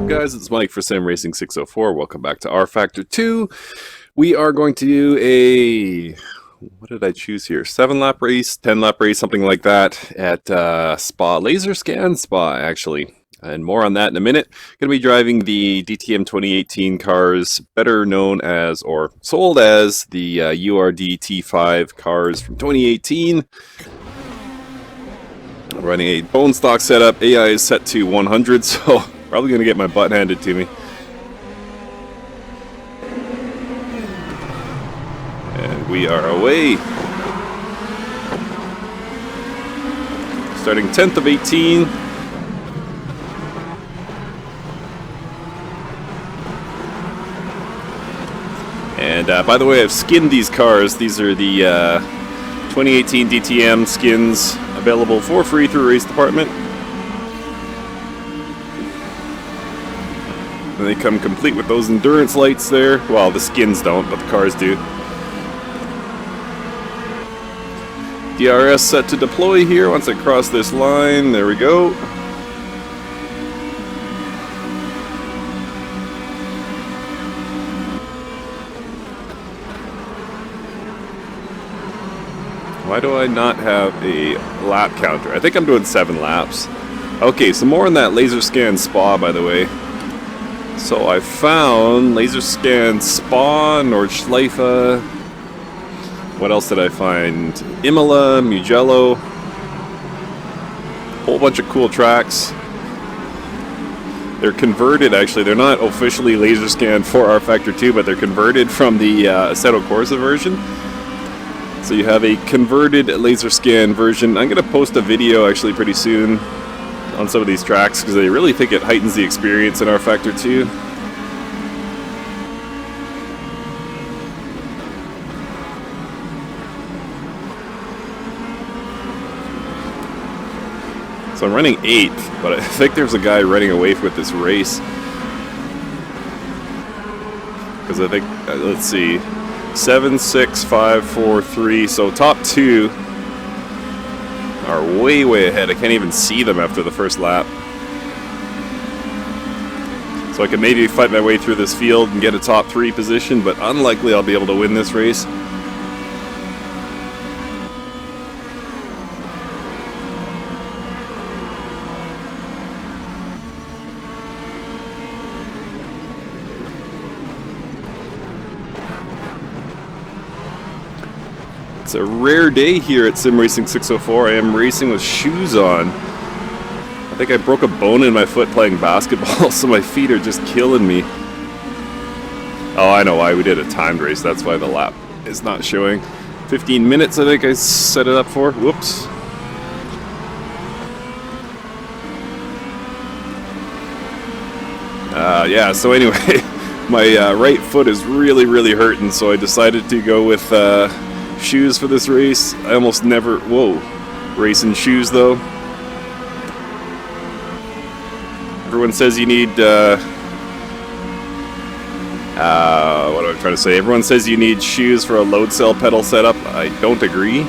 up, guys? It's Mike for Sim Racing 604. Welcome back to rFactor 2. We are going to do a, what did I choose here? 7-lap race, 10-lap race, something like that at Spa, Laser Scan Spa, actually. And more on that in a minute. Going to be driving the DTM 2018 cars, better known as, or sold as, the URD T5 cars from 2018. I'm running a bone stock setup. AI is set to 100, so probably going to get my butt handed to me. And we are away. Starting 10th of 18. And by the way, I've skinned these cars. These are the 2018 DTM skins available for free through Race Department. And they come complete with those endurance lights there. Well, the skins don't, but the cars do. DRS set to deploy here once I cross this line. There we go. Why do I not have a lap counter? I think I'm doing 7 laps. Okay, so more on that Laser Scan Spa, by the way. So I found Laser Scan Spa, Nordschleife. What else did I find? Imola, Mugello. Whole bunch of cool tracks. They're converted, actually. They're not officially laser scanned for rFactor 2, but they're converted from the Assetto Corsa version. So you have a converted laser scan version. I'm going to post a video actually pretty soon on some of these tracks because I really think it heightens the experience in rFactor 2. So I'm running 8th, but I think there's a guy running away with this race. Because I think, let's see, 7, 6, 5, 4, 3. So top 2 are way, way ahead. I can't even see them after the first lap. So I can maybe fight my way through this field and get a top 3 position, but unlikely I'll be able to win this race. It's a rare day here at Sim Racing 604. I am racing with shoes on. I think I broke a bone in my foot playing basketball, so my feet are just killing me. Oh, I know why. We did a timed race. That's why the lap is not showing. 15 minutes, I think I set it up for. Whoops. Yeah, so anyway, my right foot is really, really hurting, so I decided to go with shoes for this race. I almost never, race in shoes though. Everyone says you need, what am I trying to say? Everyone says you need shoes for a load cell pedal setup. I don't agree.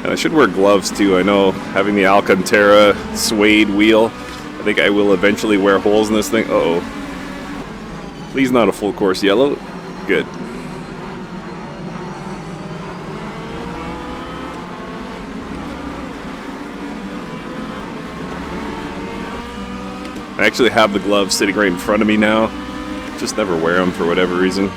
And I should wear gloves too. I know having the Alcantara suede wheel, I think I will eventually wear holes in this thing. Uh-oh. Please not a full course yellow. Good. I actually have the gloves sitting right in front of me now. Just never wear them for whatever reason.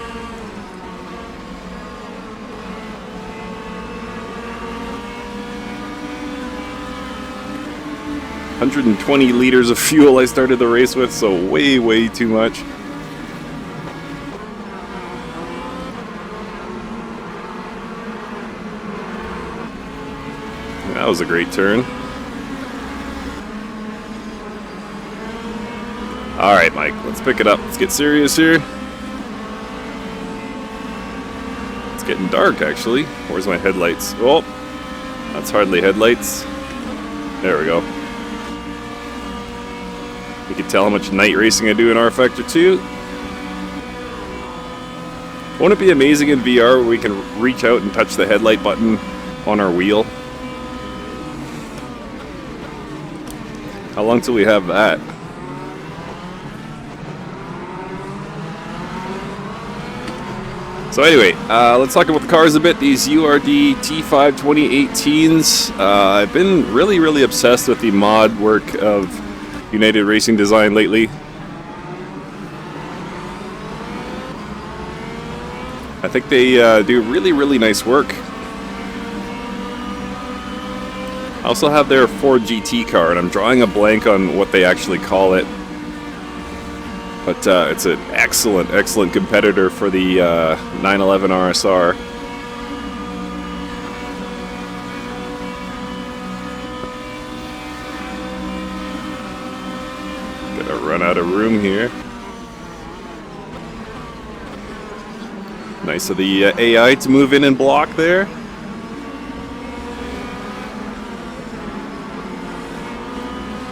120 liters of fuel I started the race with, so way, way too much. That was a great turn. Alright, Mike, let's pick it up. Let's get serious here. It's getting dark, actually. Where's my headlights? Oh, that's hardly headlights. There we go. You can tell how much night racing I do in rFactor 2. Won't it be amazing in VR where we can reach out and touch the headlight button on our wheel? How long till we have that? So anyway, let's talk about the cars a bit. These URD T5 2018s. I've been really obsessed with the mod work of United Racing Design lately. I think they do really nice work. I also have their Ford GT car, and I'm drawing a blank on what they actually call it. But it's an excellent competitor for the 911 RSR. Gonna run out of room here. Nice of the AI to move in and block there.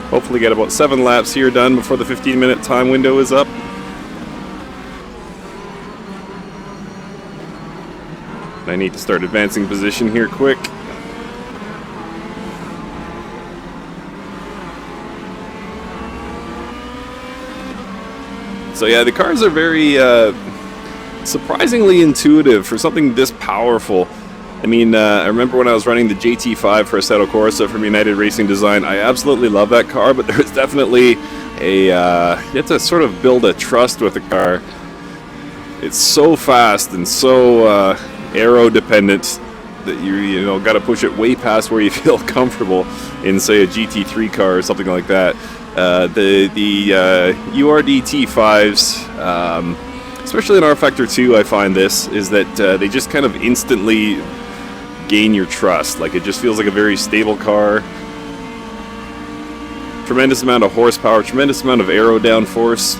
Hopefully get about 7 laps here done before the 15-minute time window is up. I need to start advancing position here quick. So yeah, the cars are very surprisingly intuitive for something this powerful. I mean, I remember when I was running the JT5 for Assetto Corsa from United Racing Design, I absolutely love that car, but there's definitely a, you have to sort of build a trust with the car. It's so fast and so aero dependent that you know, got to push it way past where you feel comfortable in, say, a GT3 car or something like that. The URD T5s, especially in rFactor 2, I find this, is that they just kind of instantly gain your trust. Like, it just feels like a very stable car. Tremendous amount of horsepower, tremendous amount of aero downforce.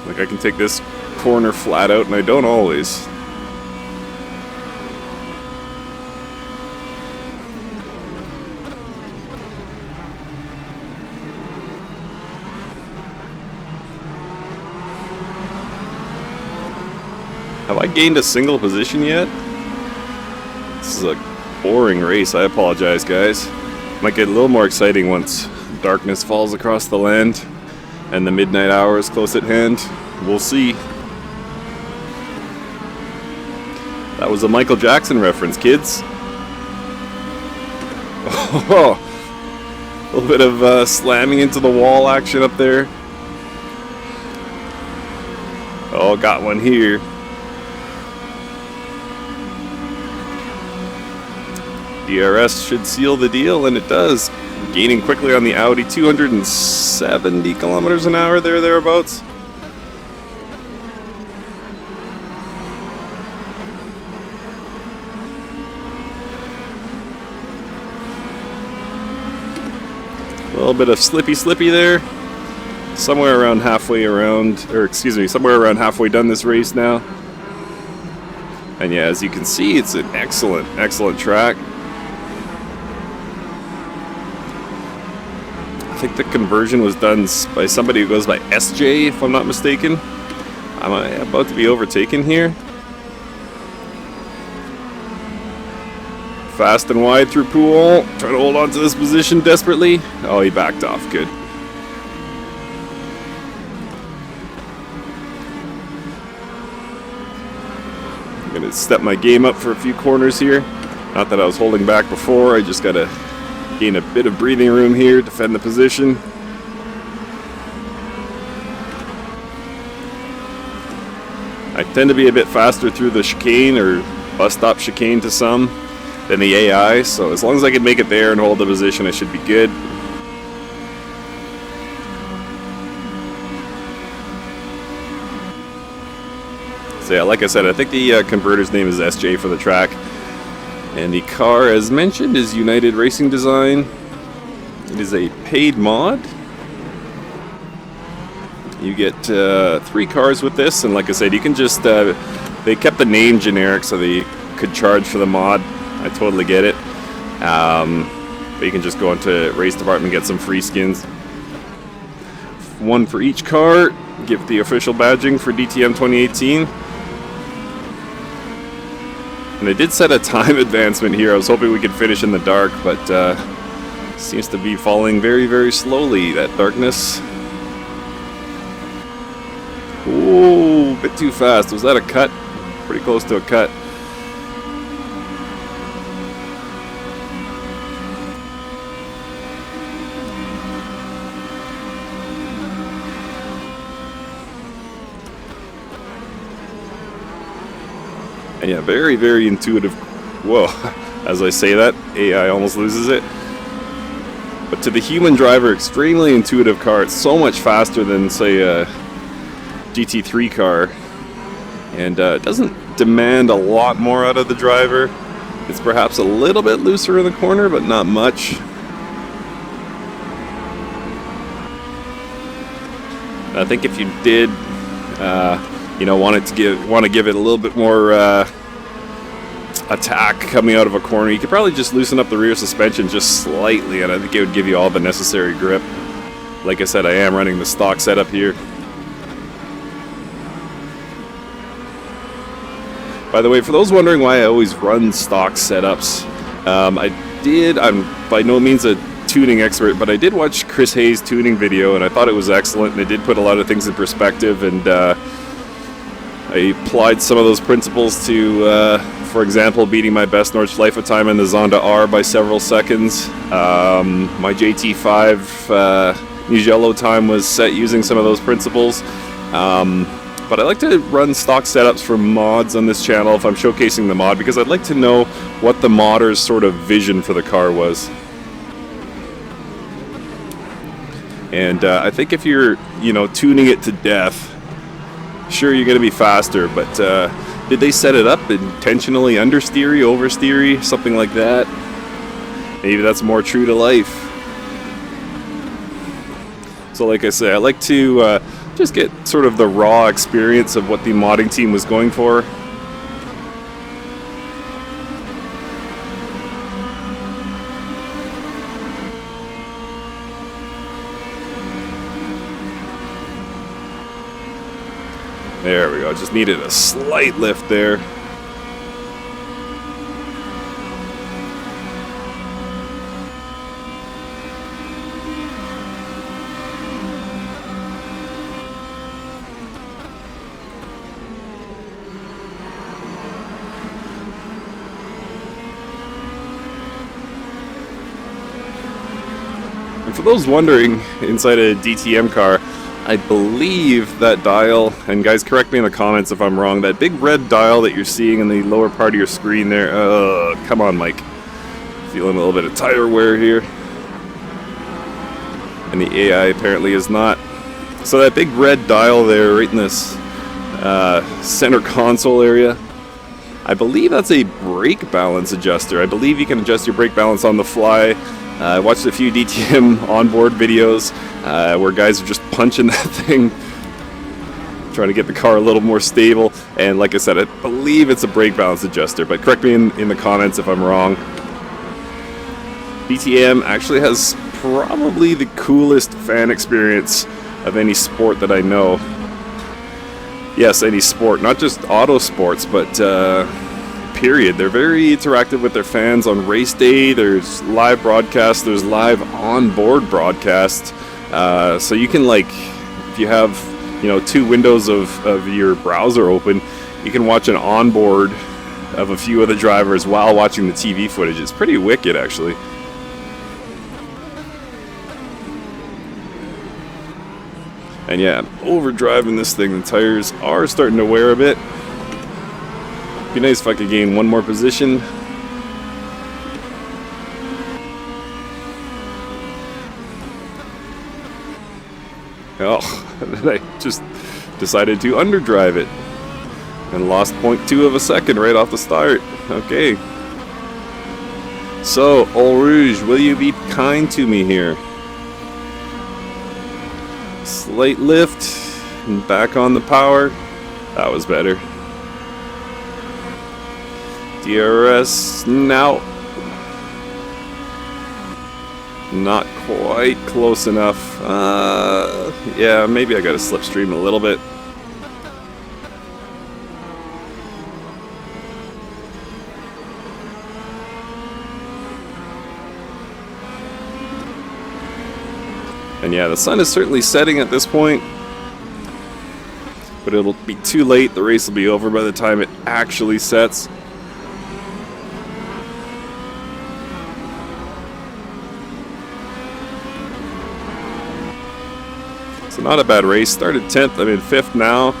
Like, I can take this corner flat out, and I don't always. Have I gained a single position yet? This is a boring race. I apologize, guys. Might get a little more exciting once darkness falls across the land and the midnight hour is close at hand. We'll see. That was a Michael Jackson reference, kids. Oh, a little bit of slamming into the wall action up there. Oh, got one here. DRS should seal the deal, and it does. Gaining quickly on the Audi, 270 kilometers an hour there, thereabouts. A little bit of slippy there. Somewhere around halfway around, or excuse me, somewhere around halfway done this race now. And yeah, as you can see, it's an excellent track. I think the conversion was done by somebody who goes by SJ, if I'm not mistaken. I'm about to be overtaken here. Fast and wide through Pool. Trying to hold on to this position desperately. Oh, he backed off. Good. I'm going to step my game up for a few corners here. Not that I was holding back before. I just got to gain a bit of breathing room here, defend the position. I tend to be a bit faster through the chicane, or bus stop chicane to some, than the AI, so as long as I can make it there and hold the position, I should be good. So yeah, like I said, I think the converter's name is SJ for the track. And the car, as mentioned, is United Racing Design. It is a paid mod. You get 3 cars with this, and like I said, you can just... they kept the name generic so they could charge for the mod. I totally get it. But you can just go into race department and get some free skins. 1 for each car. give the official badging for DTM 2018. And they did set a time advancement here. I was hoping we could finish in the dark, but seems to be falling very, very slowly, that darkness. Ooh, a bit too fast. Was that a cut? Pretty close to a cut. And yeah, very, very intuitive. Whoa, as I say that, AI almost loses it. But to the human driver, extremely intuitive car. It's so much faster than, say, a GT3 car. And it doesn't demand a lot more out of the driver. It's perhaps a little bit looser in the corner, but not much. I think if you did, you know, want to give it a little bit more attack coming out of a corner, you could probably just loosen up the rear suspension just slightly, and I think it would give you all the necessary grip. Like I said, I am running the stock setup here. By the way, for those wondering why I always run stock setups, I'm by no means a tuning expert, but I did watch Chris Hayes' tuning video, and I thought it was excellent, and it did put a lot of things in perspective, and I applied some of those principles to, for example, beating my best Nordsch Life time in the Zonda R by several seconds. My JT5 Mugello time was set using some of those principles. But I like to run stock setups for mods on this channel if I'm showcasing the mod, because I'd like to know what the modder's sort of vision for the car was. And I think if you're, you know, tuning it to death, sure, you're going to be faster, but did they set it up intentionally understeery, oversteery, something like that? Maybe that's more true to life. So like I say, I like to just get sort of the raw experience of what the modding team was going for. There we go, just needed a slight lift there. And for those wondering, inside a DTM car, I believe that dial, and guys correct me in the comments if I'm wrong, that big red dial that you're seeing in the lower part of your screen there, come on Mike, feeling a little bit of tire wear here, and the AI apparently is not. So that big red dial there right in this center console area, I believe that's a brake balance adjuster. I believe you can adjust your brake balance on the fly. I watched a few DTM onboard videos where guys are just punching that thing, trying to get the car a little more stable. And like I said, I believe it's a brake balance adjuster, but correct me in the comments if I'm wrong. DTM actually has probably the coolest fan experience of any sport that I know. Yes, any sport, not just auto sports, but period. They're very interactive with their fans on race day. There's live broadcasts, there's live onboard broadcasts. So you can, like, if you have, you know, two windows of your browser open, you can watch an onboard of a few of the drivers while watching the TV footage. It's pretty wicked, actually. And yeah, I'm overdriving this thing. The tires are starting to wear a bit. Be nice if I could gain one more position. Oh, I just decided to underdrive it and lost 0.2 of a second right off the start. Okay. So, Eau Rouge, will you be kind to me here? Slight lift and back on the power. That was better. DRS now. Not quite close enough. Yeah, maybe I got to slipstream a little bit. And yeah, the sun is certainly setting at this point, but it'll be too late. The race will be over by the time it actually sets. So not a bad race. Started 10th, I'm in 5th now.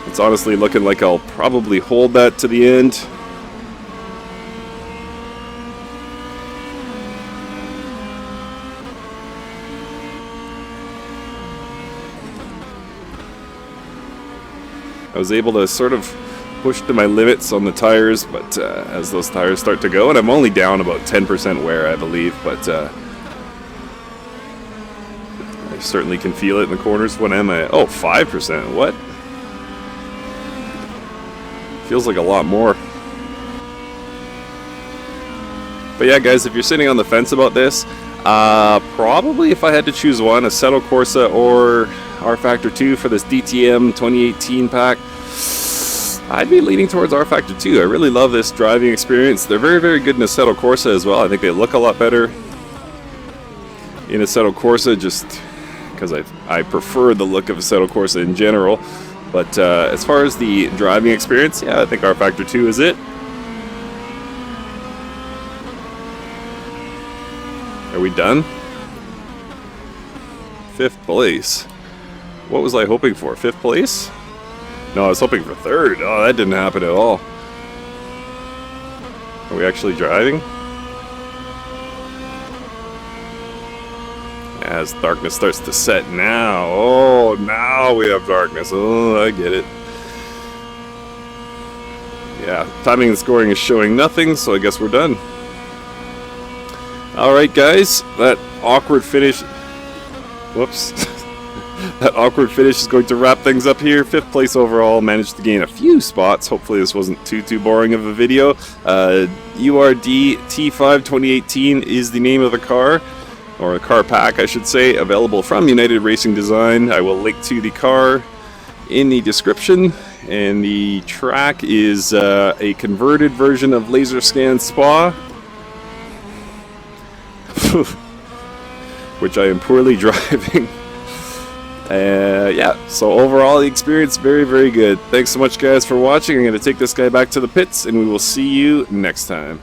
It's honestly looking like I'll probably hold that to the end. I was able to sort of push to my limits on the tires, but as those tires start to go, and I'm only down about 10% wear, I believe, but I certainly can feel it in the corners. What am I? Oh, 5%. What? Feels like a lot more. But yeah, guys, if you're sitting on the fence about this, probably if I had to choose one, Assetto Corsa or rFactor 2 for this DTM 2018 pack, I'd be leaning towards rFactor 2. I really love this driving experience. They're very, very good in Assetto Corsa as well. I think they look a lot better in Assetto Corsa just because I prefer the look of Assetto Corsa in general. But as far as the driving experience, yeah, I think rFactor 2 is it. Are we done? 5th place. What was I hoping for? 5th place? No, I was hoping for 3rd. Oh, that didn't happen at all. Are we actually driving? As darkness starts to set now. Oh, now we have darkness. Oh, I get it. Yeah, timing and scoring is showing nothing, so I guess we're done. Alright, guys, that awkward finish. Whoops. That awkward finish is going to wrap things up here. 5th place overall, managed to gain a few spots. Hopefully this wasn't too boring of a video. URD T5 2018 is the name of the car, or a car pack I should say, available from United Racing Design. I will link to the car in the description, and the track is a converted version of Laser Scan Spa, which I am poorly driving. Yeah, so overall the experience very, very good. Thanks so much, guys, for watching. I'm going to take this guy back to the pits, and we will see you next time.